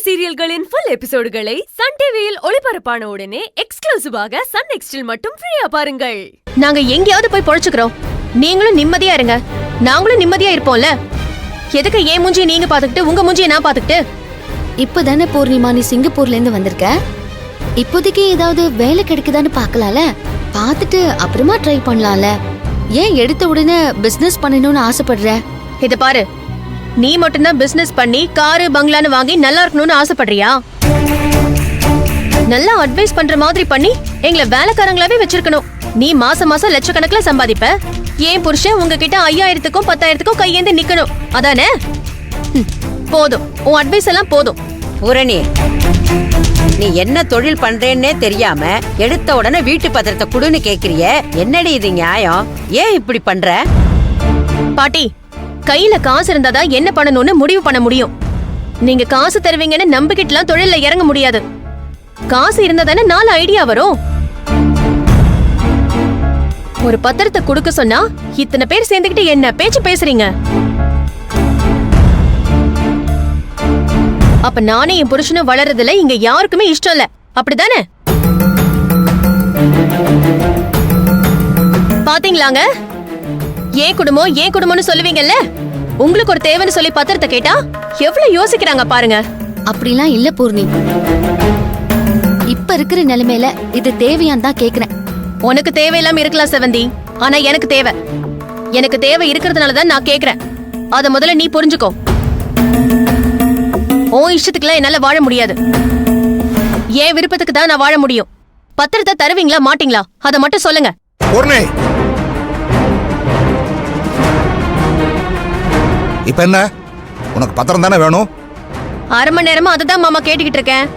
சீரியல்களின் full எபிசோடுகளை Sun டிவியில் ஒளிபரப்பான உடனே எக்ஸ்க்ளூசிவாக சன் நெக்ஸ்டில் மட்டும் ஃப்ரீயா பாருங்கள். நாங்க எங்கேயாவது போய் பொழைச்சுக்கிறோம், நீங்களும் நிம்மதியா இருங்க, நாங்களும் நிம்மதியா இருப்போம்ல. எதுக்கு ஏன் மூஞ்சியை நீங்க பாத்துக்கிட்டு உங்க மூஞ்சியை நான் பாத்துக்கிட்டு? இப்பதானே பூர்ணிமா நீ சிங்கப்பூர்ல இருந்து வந்திருக்க, இப்போதைக்கு ஏதாவது வேலை கிடைக்குதான்னு பாக்கலாம்ல, பாத்துட்டு அப்புறமா ட்ரை பண்ணலாம்ல. ஏன் எடுத்த உடனே பிசினஸ் பண்ணணும்னு ஆசைப்படுற? இத பாரு, நீ மட்டும்தான் பிசினஸ் பண்ணி காரு பங்களான்னு வாங்கி நல்லா இருக்கணும்னு ஆசைப்படுறியா? நல்லா அட்வைஸ் பண்ற மாதிரி பண்ணி எங்களை வேலைக்காரங்களாவே வச்சிருக்கணும். நீ மாசம் மாசம் லட்சக்கணக்குல சம்பாதிப்ப, ஏன் புருஷன் உங்ககிட்ட 5000க்கும் 10,000க்கும் கையேந்து நிக்கணும், அதானே? போதும், உன் அட்வைஸ் எல்லாம் போதும். பூரணி, நீ என்ன தொழில் பண்றேன்னே தெரியாம எடுத்த உடனே வீட்டு பத்திரத்தை குடுன்னு கேக்குறிய, என்னடி இது நியாயம்? ஏன் இப்படி பண்ற? பாட்டி, கையில காசு இருந்தாதான் என்ன பண்ணணும்னு முடிவு பண்ண முடியும். நீங்க காசு தருவீங்கன்னு நம்பிக்கிட்டுலாம் தொழில இறங்க முடியாது. காசு இருந்தாதானே 4 ஐடியா வரும். ஒரு பத்திரத்தை கொடுக்க சொன்னா இத்தனை பேர் சேர்ந்துக்கிட்டு என்ன பேச்சு பேசுறீங்க? அப்ப நானே என் புருஷனும் வளர்றதுல இங்க யாருக்குமே இஷ்டம் இல்ல, அப்படிதானே? பாத்தீங்களாங்க, ஏன் குடும்பம்னு சொல்லுவீங்கல்ல, உங்களுக்கு ஒரு தேவைன்னு சொல்லி பத்திரத்தை கேட்டா எவ்வளவு யோசிக்கிறாங்க பாருங்க. அப்படிலாம் இல்ல பூர்ணி, இப்ப இருக்கிற நிலைமையில இது தேவையான் தான் கேக்குறேன். உனக்கு தேவையில்லாம இருக்கலாம் செவந்தி, ஆனா எனக்கு தேவை இருக்கிறதுனாலதான் நான் கேக்குறேன். அத முதல்ல நீ புரிஞ்சுக்கோ. உன் இஷ்டத்துக்குலாம் என்னால வாழ முடியாது, ஏன் விருப்பத்துக்கு தான் நான் வாழ முடியும். பத்திரத்தை தருவீங்களா மாட்டீங்களா அத மட்டும் சொல்லுங்க. இப்ப என்ன, உனக்கு பத்திரம் தானே வேணும்? 1/2 மணி நேரமா அதுதான் மாமா கேட்டுக்கிட்டு இருக்கேன்,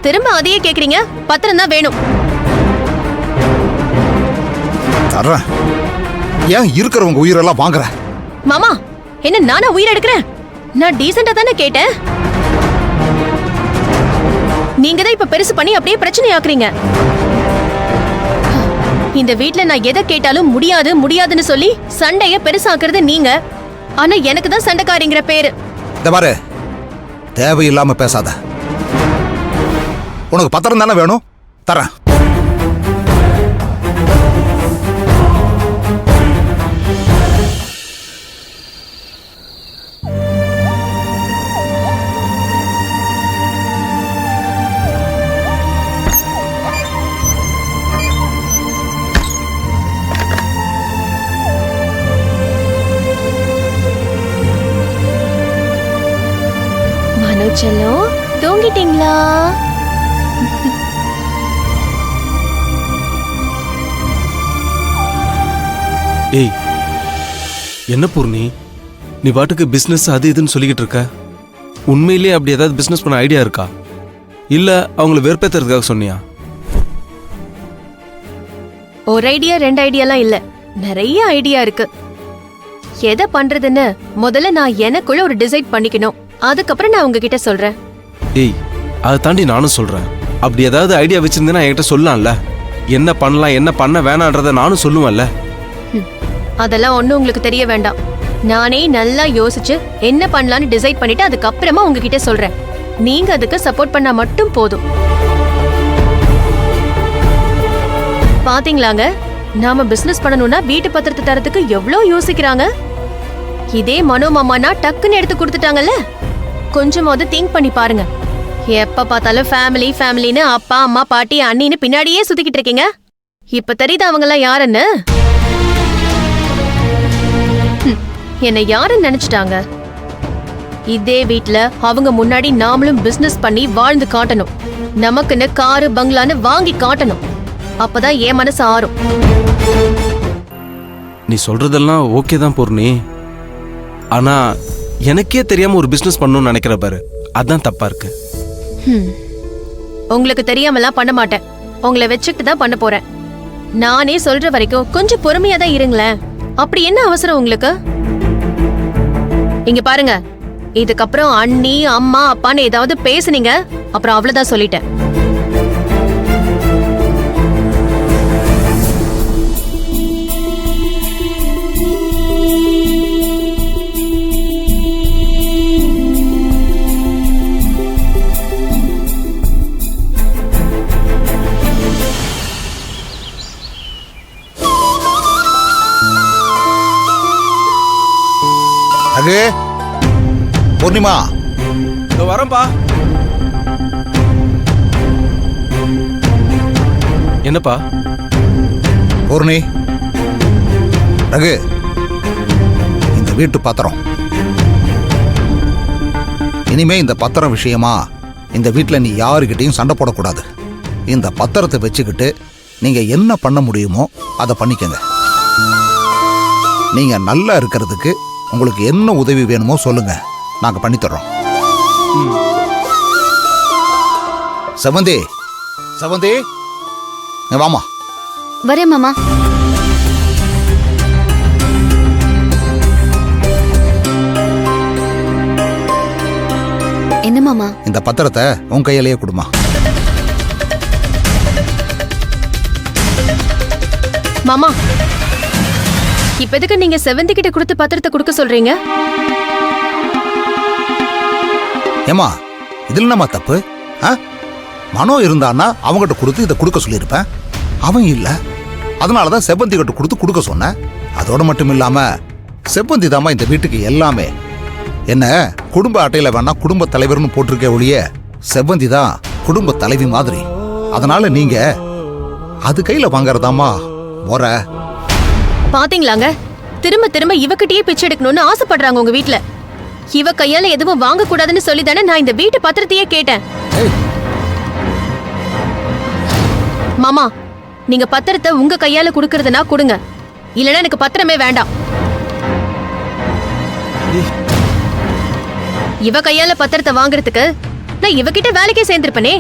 திரும்ப அதையே கேக்குறீங்க. பத்திரம் தான் வேணும். தர்றேன், ஏன் இருக்கிறவங்க உயிரெல்லாம் வாங்குற? மாமா, என்ன நானா உயிர் எடுக்கிறேன்? நான் டீசெண்டா தானே கேட்டேன். நீங்க தான் இப்ப பெருசு பண்ணி அப்படியே பிரச்சனை ஆக்குறீங்க. இந்த வீட்ல நான் எதை கேட்டாலும் முடியாதுன்னு சொல்லி சண்டைய பெருசாக்குறது நீங்க, ஆனா எனக்கு தான் சண்டைக்காரிங்கிற பேரு. இந்த பாரு, தேவையில்லாம பேசாத. உனக்கு பத்திரம் தானே வேணும், தரேன். செல்லம், தூங்கிட்டீங்களா? ஏய், என்ன பூர்ணி, நீ பாட்டுக்கு பிசினஸ் அது இதுன்னு சொல்லிக்கிட்டு இருக்க. உண்மையிலேயே அப்படி ஏதாவது பிசினஸ் பண்ண ஐடியா இருக்கா, இல்ல அவங்கள வெறுப்பேத்துறதுக்காக சொன்னியா? ஒரு ஐடியா 2 ஐடியாலாம் இல்ல, நிறைய ஐடியா இருக்கு. எதை பண்றதுன்னு முதல்ல நான் எனக்குள்ள ஒரு டிசைட் பண்ணிக்கணும், அதுக்கப்புறம் நான் உங்ககிட்ட சொல்றேன். ஏய், அதை தாண்டி நானும் சொல்றேன். அப்படி ஏதாவது ஐடியா வச்சிருந்தேன்னா என்கிட்ட சொல்லலாம்ல. என்ன பண்ணலாம் என்ன பண்ண வேணான்றத நானும் சொல்லுவேன்ல. அதெல்லாம் ஒண்ணும் உங்களுக்கு தெரிய வேண்டாம். நானே நல்லா யோசிச்சு என்ன பண்ணலான்னு டிசைட் பண்ணிட்டு அதுக்கப்புறமா உங்ககிட்ட சொல்றேன். நீங்க அதுக்கு சப்போர்ட் பண்ணா மட்டும் போதும். பாத்தீங்களாங்க, நாம பிசினஸ் பண்ணணும்னா வீட்டு பத்திரத்தை தரத்துக்கு எவ்வளவு யோசிக்கிறாங்க. இதே மனோ மாமானா டக்குன்னு எடுத்து கொடுத்துட்டாங்கல்ல. கொஞ்சமாவது திங்க் பண்ணி பாருங்க. எப்ப பார்த்தாலும் ஃபேமிலின்னு அப்பா அம்மா பாட்டி அண்ணின்னு பின்னாடியே சுத்திக்கிட்டு இருக்கீங்க. இப்ப தெரியுது அவங்க எல்லாம் யாருன்னு. என்னை யாருன்னு நினைச்சிட்டாங்க. இதே வீட்ல அவங்க முன்னாடி நாமளும் பிசினஸ் பண்ணி வாழ்ந்து காட்டணும். நமக்குன்னு காரு பங்களான்னு வாங்கி காட்டணும். அப்பதான் என் மனசு ஆறும். நீ சொல்றதெல்லாம் ஓகே தான் பூர்ணி, ஆனா எனக்கே தெரியாம ஒரு பிசினஸ் பண்ணணும்னு நினைக்கிற பாரு, அதான் தப்பா இருக்கு. உங்களுக்கு தெரியாமலாம் பண்ண மாட்டேன், உங்களை வச்சுக்கிட்டு தான் பண்ண போறேன். நானே சொல்ற வரைக்கும் கொஞ்சம் பொறுமையா தான் இருங்களேன். அப்படி என்ன அவசரம் உங்களுக்கு? இங்க பாருங்க, இதுக்கப்புறம் அண்ணி அம்மா அப்பான்னு ஏதாவது பேசுனீங்க அப்புறம் அவ்வளவுதான், சொல்லிட்டேன். பூர்ணிமா இதோ வரேன்பா. என்னப்பா? பூர்ணி, ரகு, இந்த வீட்டு பத்திரம். இனிமே இந்த பத்திரம் விஷயமா இந்த வீட்டில் நீ யாருக்கிட்டையும் சண்டை போடக்கூடாது. இந்த பத்திரத்தை வச்சுக்கிட்டு நீங்க என்ன பண்ண முடியுமோ அதை பண்ணிக்கங்க. நீங்க நல்லா இருக்கிறதுக்கு உங்களுக்கு என்ன உதவி வேணுமோ சொல்லுங்க, நாங்க பண்ணித்தர்றோம். செவந்தி, செவந்தி, இங்க வாமா. வரேன் மாமா. என்ன மாமா? இந்த பத்திரத்தை உன் கையிலேயே கொடுமா. மாமா, இப்ப எதுக்கு நீங்க செவந்தி கிட்ட கொடுத்து பத்திரத்தை கொடுக்க சொல்றீங்க? ஏமா, இதுல என்னம்மா தப்பு? மனோ இருந்தான்னா அவங்ககிட்ட கொடுத்து இதை கொடுக்க சொல்லியிருப்பேன். அவன் இல்ல, அதனாலதான் செவ்வந்தி கிட்ட கொடுத்து கொடுக்க சொன்னேன். அதோட மட்டும் இல்லாம செவ்வந்தி தாமா இந்த வீட்டுக்கு எல்லாமே. என்ன குடும்ப அட்டையில வேணா குடும்ப தலைவர்னு போட்டிருக்கே ஒழிய செவ்வந்தி தான் குடும்ப தலைவி மாதிரி. அதனால நீங்க அது கையில வாங்கறதாமா முறை. பாத்தீங்களாங்க, திரும்ப திரும்ப இவகிட்டயே பிச்சை எடுக்கணும்னு ஆசைப்படுறாங்க உங்க வீட்ல. இவ கையால எதுவும் வாங்க கூடாதுன்னு சொல்லி தானே நான் இந்த வீட்டு பத்திரத்தையே கேட்டேன். மாமா, நீங்க பத்திரத்தை உங்க கையால குடுக்கறதுனா கொடுங்க, இல்லனா எனக்கு பத்திரமே வேண்டாம். இவ கையால பத்திரத்தை வாங்குறதுக்கு நான் இவகிட்ட வேலைக்கே சேர்ந்திருப்பனே.